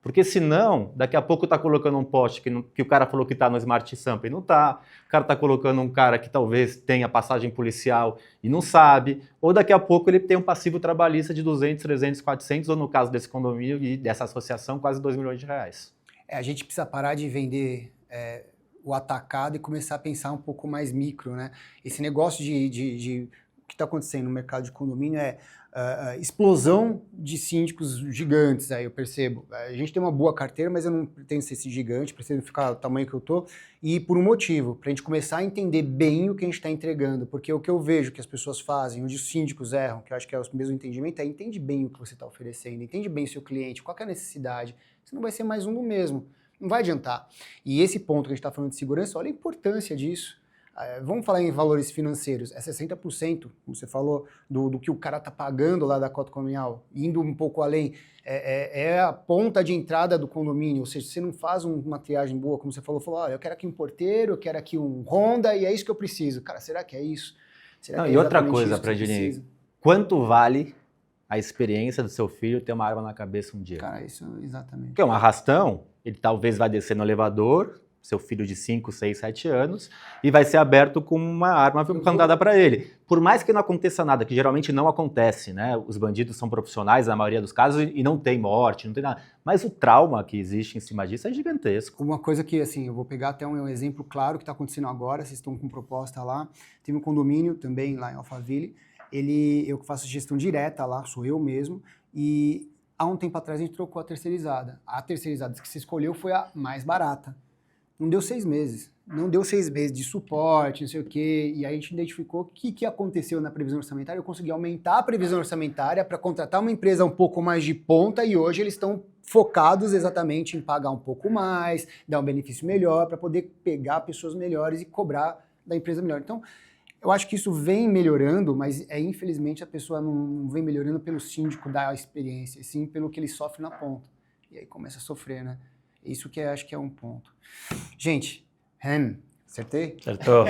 Porque senão, daqui a pouco está colocando um poste que o cara falou que está no Smart Sampa e não está. O cara está colocando um cara que talvez tenha passagem policial e não sabe. Ou daqui a pouco ele tem um passivo trabalhista de 200, 300, 400, ou no caso desse condomínio e dessa associação, quase 2 milhões de reais. A gente precisa parar de vender o atacado e começar a pensar um pouco mais micro, né? Esse negócio de o que está acontecendo no mercado de condomínio é explosão de síndicos gigantes, aí eu percebo. A gente tem uma boa carteira, mas eu não pretendo ser esse gigante, pretendo ficar do tamanho que eu tô, e por um motivo, para a gente começar a entender bem o que a gente está entregando, porque o que eu vejo que as pessoas fazem, onde os síndicos erram, que eu acho que é o mesmo entendimento, entende bem o que você está oferecendo, entende bem o seu cliente, qual que é a necessidade, senão vai ser mais um do mesmo, não vai adiantar. E esse ponto que a gente está falando de segurança, olha a importância disso. Vamos falar em valores financeiros, 60%, como você falou, do que o cara está pagando lá da cota condominial, indo um pouco além, é a ponta de entrada do condomínio, ou seja, você não faz uma triagem boa, como você falou, olha, eu quero aqui um porteiro, eu quero aqui um Honda e é isso que eu preciso. Cara, será que é isso? Será que e outra coisa, Pradini, quanto vale a experiência do seu filho ter uma arma na cabeça um dia? Cara, isso exatamente. Porque um arrastão, ele talvez vai descer no elevador, seu filho de 5, 6, 7 anos, e vai ser aberto com uma arma apontada para ele. Por mais que não aconteça nada, que geralmente não acontece, né? Os bandidos são profissionais na maioria dos casos e não tem morte, não tem nada. Mas o trauma que existe em cima disso é gigantesco. Uma coisa que, assim, eu vou pegar até um exemplo claro que está acontecendo agora, vocês estão com proposta lá, tem um condomínio também lá em Alphaville, eu faço gestão direta lá, sou eu mesmo, e há um tempo atrás a gente trocou a terceirizada. A terceirizada que você escolheu foi a mais barata. Não deu 6 meses. Não deu 6 meses de suporte, não sei o quê. E aí a gente identificou o que aconteceu na previsão orçamentária. Eu consegui aumentar a previsão orçamentária para contratar uma empresa um pouco mais de ponta e hoje eles estão focados exatamente em pagar um pouco mais, dar um benefício melhor para poder pegar pessoas melhores e cobrar da empresa melhor. Então, eu acho que isso vem melhorando, mas infelizmente a pessoa não vem melhorando pelo síndico da experiência, sim pelo que ele sofre na ponta. E aí começa a sofrer, né? Isso que eu acho que é um ponto. Gente, Ren, acertei? Acertou.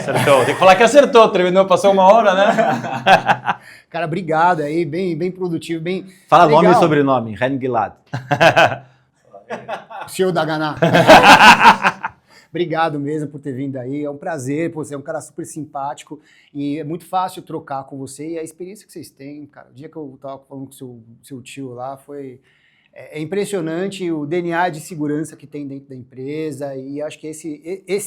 Tem que falar que acertou, terminou, passou 1 hora, né? Cara, obrigado aí, bem produtivo, bem Fala legal. Nome e sobrenome, Ren Gilad. Senhor da Ganá. Obrigado mesmo por ter vindo aí, é um prazer, você é um cara super simpático e é muito fácil trocar com você e a experiência que vocês têm, cara, o dia que eu tava falando com o seu tio lá foi... É impressionante o DNA de segurança que tem dentro da empresa e acho que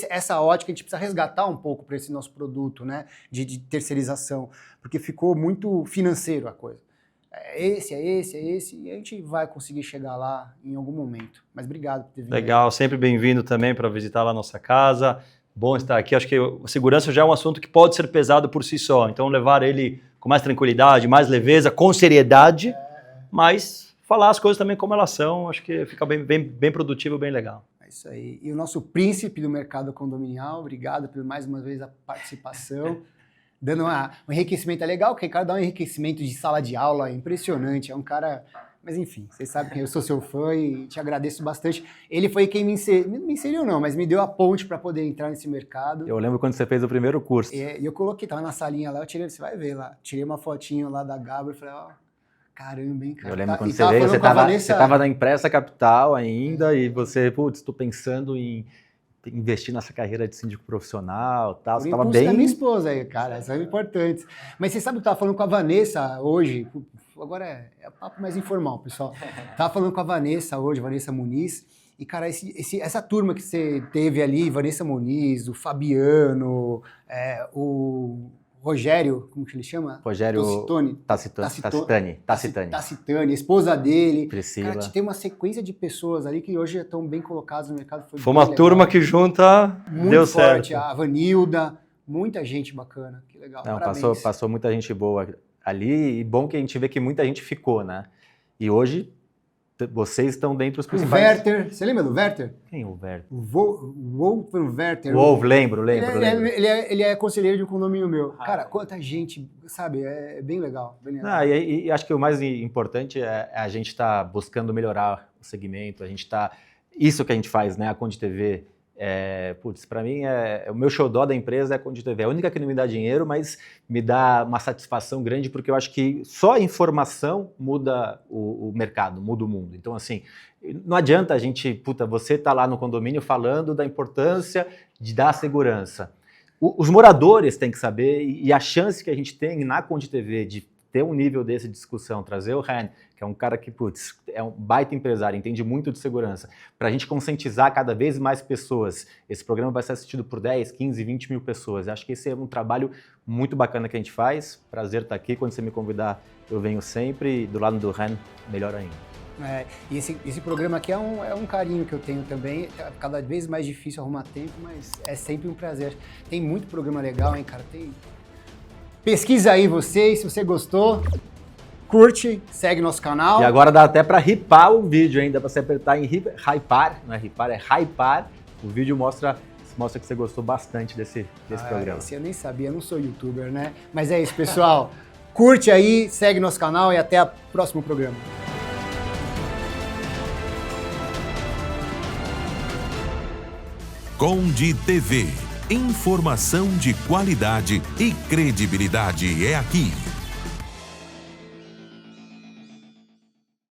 essa ótica a gente precisa resgatar um pouco para esse nosso produto, né, de terceirização, porque ficou muito financeiro a coisa. É esse, e a gente vai conseguir chegar lá em algum momento. Mas obrigado por ter vindo. Legal, sempre bem-vindo também para visitar lá a nossa casa. Bom estar aqui. Acho que a segurança já é um assunto que pode ser pesado por si só, então levar ele com mais tranquilidade, mais leveza, com seriedade, mas... falar as coisas também como elas são, acho que fica bem produtivo, bem legal. É isso aí. E o nosso príncipe do mercado condominial, obrigado por mais uma vez a participação, dando um enriquecimento. É legal que o Ricardo dá um enriquecimento de sala de aula, é impressionante, é um cara... Mas enfim, vocês sabem que eu sou seu fã e te agradeço bastante. Ele foi quem me inseriu não, mas me deu a ponte para poder entrar nesse mercado. Eu lembro quando você fez o primeiro curso. E eu coloquei, tava na salinha lá, eu tirei, você vai ver lá, tirei uma fotinho lá da Gabra e falei, ó... Caramba, hein, cara. Eu lembro quando você veio, você estava na Impressa Capital ainda e você, estou pensando em investir nessa carreira de síndico profissional e tal. Você estava bem... da minha esposa aí, cara, são importantes. Mas você sabe que eu estava falando com a Vanessa hoje, agora é papo mais informal, pessoal. Estava falando com a Vanessa hoje, Vanessa Muniz, E, cara, essa turma que você teve ali, Vanessa Muniz, o Fabiano, o Rogério, como que ele chama? Rogério Tacitani, a esposa dele. Priscila. Cara, tem uma sequência de pessoas ali que hoje estão bem colocadas no mercado. Foi uma turma que junta, muito deu forte. certo. A Vanilda, muita gente bacana. Que legal, Não, parabéns. passou muita gente boa ali, e bom que a gente vê que muita gente ficou, né? E hoje, vocês estão dentro dos principais... O Werther, você lembra do Werther? Quem é o Werther? O Wolfgang Werther. Lembro. Ele é conselheiro de um condomínio meu. Cara, quanta gente, sabe? É bem legal. Bem legal. E acho que o mais importante é a gente estar buscando melhorar o segmento, isso que a gente faz, né? A Conde TV, para mim, o meu xodó da empresa é a Conde TV. É a única que não me dá dinheiro, mas me dá uma satisfação grande, porque eu acho que só a informação muda o mercado, muda o mundo. Então, assim, não adianta a gente, você tá lá no condomínio falando da importância de dar segurança. Os moradores têm que saber, e a chance que a gente tem na Conde TV de ter um nível desse de discussão, trazer o Ren, que é um cara que, é um baita empresário, entende muito de segurança, para a gente conscientizar cada vez mais pessoas. Esse programa vai ser assistido por 10, 15, 20 mil pessoas. Eu acho que esse é um trabalho muito bacana que a gente faz. Prazer estar aqui. Quando você me convidar, eu venho sempre. E do lado do Ren, melhor ainda. E esse programa aqui é um carinho que eu tenho também. É cada vez mais difícil arrumar tempo, mas é sempre um prazer. Tem muito programa legal, hein, cara? Pesquisa aí vocês, se você gostou, curte, segue nosso canal. E agora dá até para ripar o vídeo, hein? Dá para você apertar em hypar, não é ripar, é hypar. O vídeo mostra que você gostou bastante desse programa. Esse eu nem sabia, eu não sou youtuber, né? Mas é isso, pessoal. Curte aí, segue nosso canal e até o próximo programa. Conde TV. Informação de qualidade e credibilidade é aqui.